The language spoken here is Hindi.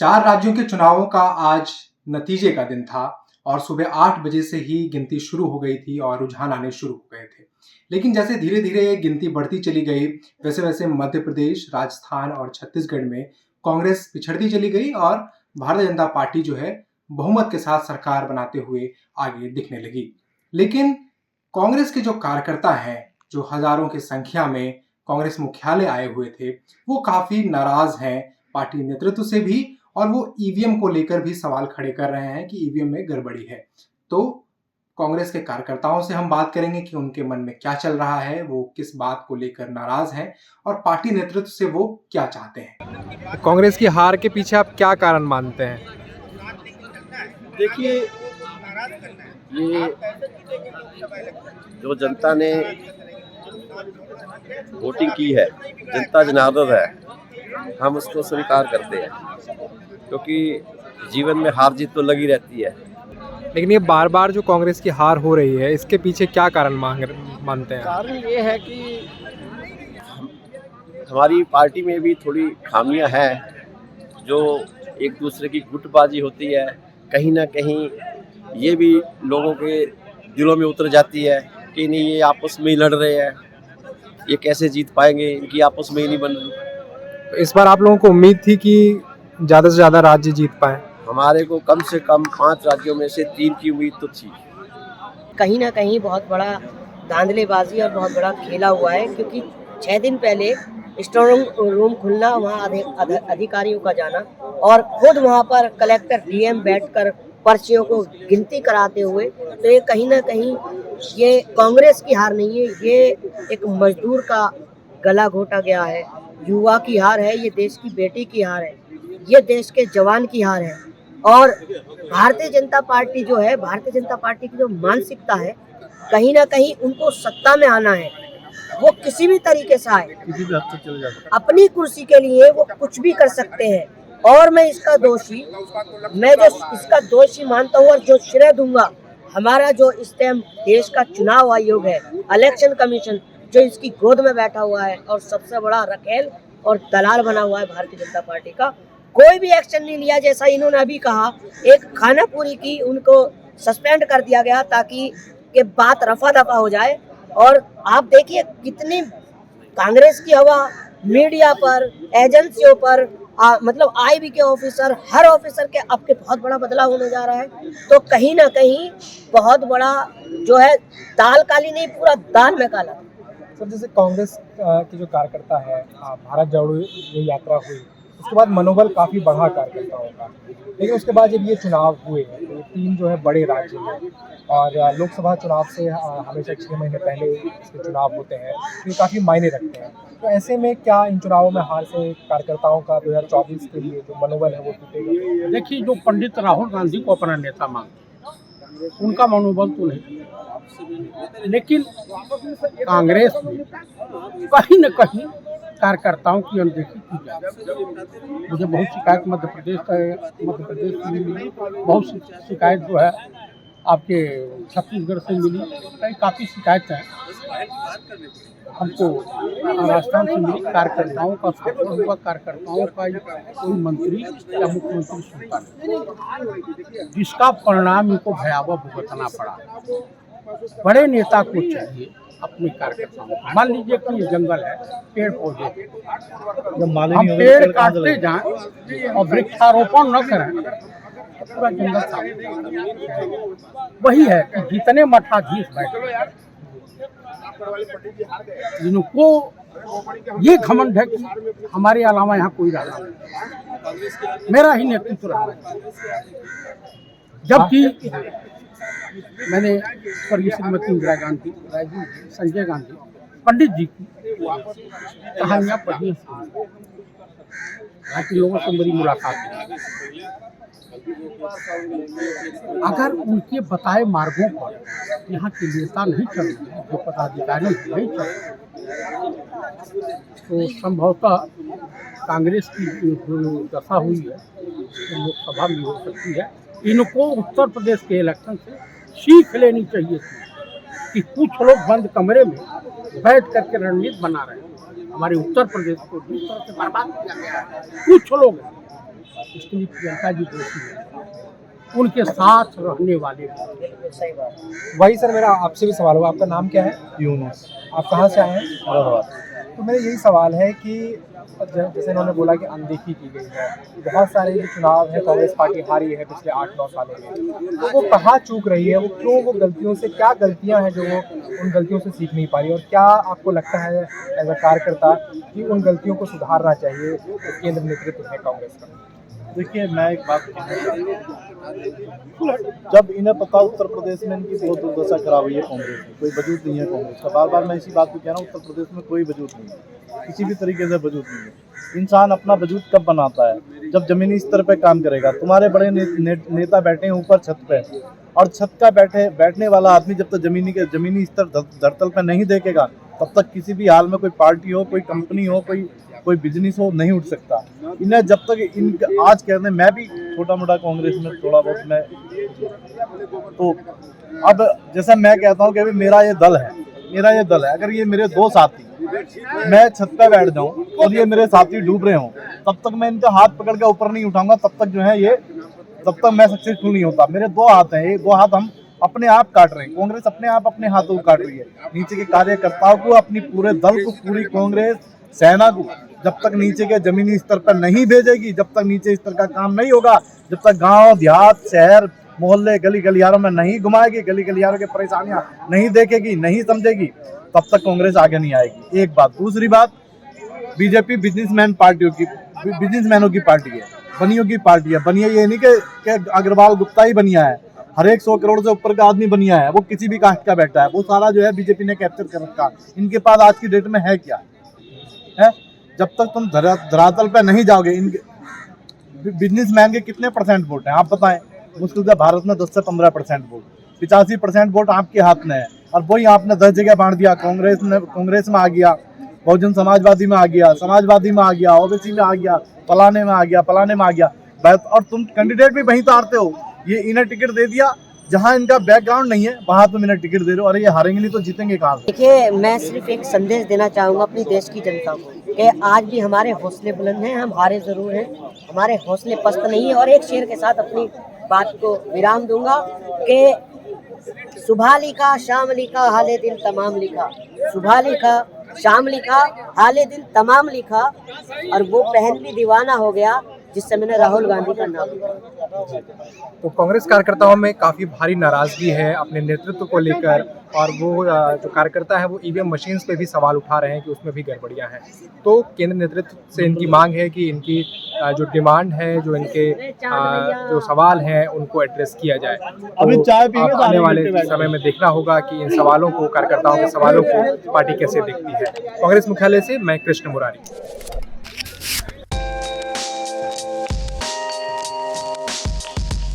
4 राज्यों के चुनावों का आज नतीजे का दिन था और सुबह 8 बजे से ही गिनती शुरू हो गई थी और रुझान आने शुरू हो गए थे। लेकिन जैसे धीरे-धीरे गिनती बढ़ती चली गई, वैसे-वैसे मध्य प्रदेश, राजस्थान और छत्तीसगढ़ में कांग्रेस पिछड़ती चली गई और भारतीय जनता पार्टी जो है बहुमत के साथ सरकार बनाते हुए आगे दिखने लगी। लेकिन कांग्रेस के जो कार्यकर्ता हैं, जो हजारों की संख्या में कांग्रेस मुख्यालय आए हुए थे, वो काफी नाराज हैं पार्टी नेतृत्व से भी और वो ईवीएम को लेकर भी सवाल खड़े कर रहे हैं कि ईवीएम में गड़बड़ी है। तो कांग्रेस के कार्यकर्ताओं से हम बात करेंगे कि उनके मन में क्या चल रहा है, वो किस बात को लेकर नाराज हैं और पार्टी नेतृत्व से वो क्या चाहते हैं। कांग्रेस की हार के पीछे आप क्या कारण मानते हैं? देखिए, ये जो जनता ने वोटिंग की है, जनता जनार्दन है, हम उसको स्वीकार करते हैं क्योंकि जीवन में हार जीत तो लगी रहती है। लेकिन ये बार बार जो कांग्रेस की हार हो रही है, इसके पीछे क्या कारण मानते हैं? कारण ये है कि हमारी पार्टी में भी थोड़ी खामियां हैं, जो एक दूसरे की गुटबाजी होती है, कहीं ना कहीं ये भी लोगों के दिलों में उतर जाती है कि नहीं, ये आपस में ही लड़ रहे हैं, ये कैसे जीत पाएंगे, इनकी आपस में ही नहीं बन रही। इस बार आप लोगों को उम्मीद थी कि ज़्यादा से ज़्यादा राज्य जीत पाए? हमारे को कम से कम 5 राज्यों में से 3 की उम्मीद तो थी। कहीं ना कहीं बहुत बड़ा धांधलेबाजी और बहुत बड़ा खेला हुआ है, क्योंकि 6 दिन पहले स्ट्रॉन्ग रूम खुलना, वहाँ अधिकारियों का जाना और खुद वहाँ पर कलेक्टर डीएम बैठकर पर्चियों को गिनती कराते हुए, तो ये कहीं ना कहीं ये कांग्रेस की हार नहीं है, ये एक मजदूर का गला घोटा गया है, युवा की हार है, ये देश की बेटी की हार है, ये देश के जवान की हार है। और भारतीय जनता पार्टी जो है, भारतीय जनता पार्टी की जो मानसिकता है, कहीं ना कहीं उनको सत्ता में आना है, वो किसी भी तरीके से आए, अपनी कुर्सी के लिए वो कुछ भी कर सकते हैं। और मैं इसका दोषी मानता हूँ और जो श्रेय दूंगा, हमारा जो इस टाइम देश का चुनाव आयोग है, इलेक्शन कमीशन, जो इसकी गोद में बैठा हुआ है और सबसे बड़ा रखेल और दलाल बना हुआ है भारतीय जनता पार्टी का, कोई भी एक्शन नहीं लिया। जैसा इन्होंने अभी कहा, एक खानापुरी की उनको सस्पेंड कर दिया गया ताकि ये बात रफा दफा हो जाए। और आप देखिए कितनी कांग्रेस की हवा मीडिया पर, एजेंसियों पर, मतलब आईबी के ऑफिसर, हर ऑफिसर के आपके बहुत बड़ा बदलाव होने जा रहा है। तो कहीं ना कहीं बहुत बड़ा जो है, दाल काली नहीं, पूरा दाल में काला। सर, जैसे कांग्रेस के जो कार्यकर्ता है, भारत जोड़ो यात्रा हुई, उसके बाद मनोबल काफ़ी बढ़ा कार्यकर्ताओं का, लेकिन उसके बाद जब ये चुनाव हुए तो 3 जो है बड़े राज्य हैं और लोकसभा चुनाव से हमेशा 6 महीने पहले इसके चुनाव होते हैं, तो ये काफ़ी मायने रखते हैं। तो ऐसे में क्या इन चुनावों में हार से कार्यकर्ताओं का 2024 के लिए जो मनोबल है वो टूटेगा? देखिए, जो पंडित राहुल गांधी को अपना नेता मानते, उनका मनोबल तो नहीं, लेकिन कांग्रेस में कहीं न कहीं कार्यकर्ताओं की अनदेखी की जाती है। मुझे बहुत शिकायत मध्य प्रदेश से मिली, बहुत सी शिकायत जो है आपके छत्तीसगढ़ से मिली, कई काफ़ी शिकायत है हमको राजस्थान से मिली। कार्यकर्ताओं का सफल हुआ, कार्यकर्ताओं का कोई मंत्री या मुख्यमंत्री सुनता नहीं, जिसका परिणाम इनको भयावह भुगतना पड़ा। बड़े नेता को चाहिए अपने कार्यकर्ताओं को, मान लीजिए कि ये जंगल है, पेड़ पौधे, हम पेड़ काटते जाएं और वृक्षारोपण न करें तो पूरा जंगल साफ। वही है कि जितने मठाधीश बैठे, जिनको ये घमंड है कि हमारे अलावा यहाँ कोई रहा नहीं, मेरा ही नेतृत्व रहा है। जबकि मैंने स्वर्गीय श्रीमती इंदिरा गांधी, राजीव जी, संजय गांधी, पंडित जी की कहानियाँ पढ़ी, यहाँ के लोगों से मेरी मुलाकात हुई। अगर उनके बताए मार्गों पर यहाँ के नेता नहीं चल रहे, जो पदाधिकारी नहीं चल रहे, तो संभवतः कांग्रेस की जो दशा हुई है तो लोकसभा में हो सकती है। इनको उत्तर प्रदेश के इलेक्शन से सीख लेनी चाहिए थी कि कुछ लोग बंद कमरे में बैठ करके रणनीति बना रहे हैं। हमारे उत्तर प्रदेश को जिस तरह से बर्बाद किया गया है, कुछ लोग इसके लिए प्रियंका जी दोषी है, उनके साथ रहने वाले लोग। बिल्कुल सही बात। वही सर, मेरा आपसे भी सवाल होगा, आपका नाम क्या है? यूनुस। आप कहाँ से आए हैं? औरंगाबाद। तो मेरा यही सवाल है कि जैसे इन्होंने बोला कि अनदेखी की गई है, बहुत सारे जो चुनाव है कांग्रेस पार्टी हारी है पिछले 8-9 सालों में, तो वो कहाँ चूक रही है, वो क्यों, वो गलतियों से क्या गलतियां हैं जो वो उन गलतियों से सीख नहीं पा रही, और क्या आपको लगता है एज अ कार्यकर्ता कि उन गलतियों को सुधारना चाहिए जो केंद्र नेतृत्व है कांग्रेस का? देखिए, मैं एक बात कहना चाहूँगा, जब इन्हें पता उत्तर प्रदेश में इनकी बहुत दुर्दशा खराब हुई है कांग्रेस की, कोई वजूद नहीं है कांग्रेस का, बार बार मैं इसी बात को कह रहा हूँ, उत्तर प्रदेश में कोई वजूद नहीं है, किसी भी तरीके से वजूद नहीं है। इंसान अपना वजूद कब बनाता है? जब जमीनी स्तर पे काम करेगा। तुम्हारे बड़े नेता बैठे हैं ऊपर छत पे, और छत का बैठने वाला आदमी जब तक जमीनी स्तर धरतल पे नहीं देखेगा, तब तक किसी भी हाल में कोई पार्टी हो, कोई कंपनी हो, कोई बिजनेस हो, नहीं उठ सकता। इन्हें जब तक आज कहते हैं, मैं भी छोटा मोटा कांग्रेस में थोड़ा बहुत मैं, तो अब जैसा मैं कहता हूँ कि अभी मेरा ये दल है, अगर ये मेरे दो साथी, मैं छत पे बैठ जाऊं और ये मेरे साथी डूब रहे हों, तब तक मैं इनका हाथ पकड़ के ऊपर नहीं उठाऊंगा, तब तक मैं सक्सेसफुल नहीं होता। मेरे दो हाथ हैं, ये दो हाथ हम अपने आप काट रहे हैं, कांग्रेस अपने आप अपने हाथों को काट रही है। नीचे के कार्यकर्ताओं को, अपनी पूरे दल को, पूरी कांग्रेस सेना को जब तक नीचे के जमीनी स्तर पर नहीं भेजेगी, जब तक नीचे स्तर का काम नहीं होगा, जब तक गांव देहात शहर मोहल्ले गली गलियारों में नहीं घुमाएगी, गली गलियारों की परेशानियां नहीं देखेगी, नहीं समझेगी, तब तक कांग्रेस आगे नहीं आएगी। एक बात। दूसरी बात, बीजेपी बिजनेसमैनों की पार्टी है, बनियों की पार्टी है। बनिया ये नहीं कि अग्रवाल गुप्ता ही बनिया है, हर एक 100 करोड़ से ऊपर का आदमी बनिया है, वो किसी भी कास्ट का बैठा है, वो सारा जो है बीजेपी ने कैप्चर कर रखा। इनके पास आज की डेट में है क्या है? जब तक तुम धरातल पे नहीं जाओगे, इनके बिजनेसमैन के कितने परसेंट वोट हैं आप बताएं? मुश्किल से भारत में 10 से 15% वोट, 85% वोट आपके हाथ में है, और वही आपने 10 जगह बांट दिया। कांग्रेस में आ गया, बहुजन समाजवादी में आ गया, ओबीसी में आ गया, फलाने में आ गया, और तुम कैंडिडेट भी वहीं तारते हो। ये इन्हें टिकट दे दिया जहां इनका बैकग्राउंड नहीं है, वहां तुम इन्हें टिकट दे रहे हो। अरे ये हारेंगे नहीं तो जीतेंगे कहाँ से? देखिए, मैं सिर्फ एक संदेश देना चाहूँगा अपनी देश की जनता को कि आज भी हमारे हौसले बुलंद हैं, हम हारे जरूर हैं, हमारे हौसले पस्त नहीं है। और एक शेर के साथ अपनी बात को विराम दूंगा कि सुबह लिखा शाम लिखा हाले दिल तमाम लिखा, सुबह लिखा शाम लिखा हाले दिल तमाम लिखा, और वो पहन भी दीवाना हो गया जिससे मैंने राहुल गांधी का नाम लिखा। तो कांग्रेस कार्यकर्ताओं में काफ़ी भारी नाराजगी है अपने नेतृत्व को लेकर, और वो जो कार्यकर्ता है वो ईवीएम मशीन्स पे भी सवाल उठा रहे हैं कि उसमें भी गड़बड़ियां हैं। तो केंद्र नेतृत्व से इनकी मांग है कि इनकी जो डिमांड है, जो इनके जो सवाल हैं, उनको एड्रेस किया जाए। तो अब आने वाले समय में देखना होगा कि इन सवालों को, कार्यकर्ताओं के सवालों को पार्टी कैसे देखती है। कांग्रेस मुख्यालय से मैं कृष्ण मुरारी।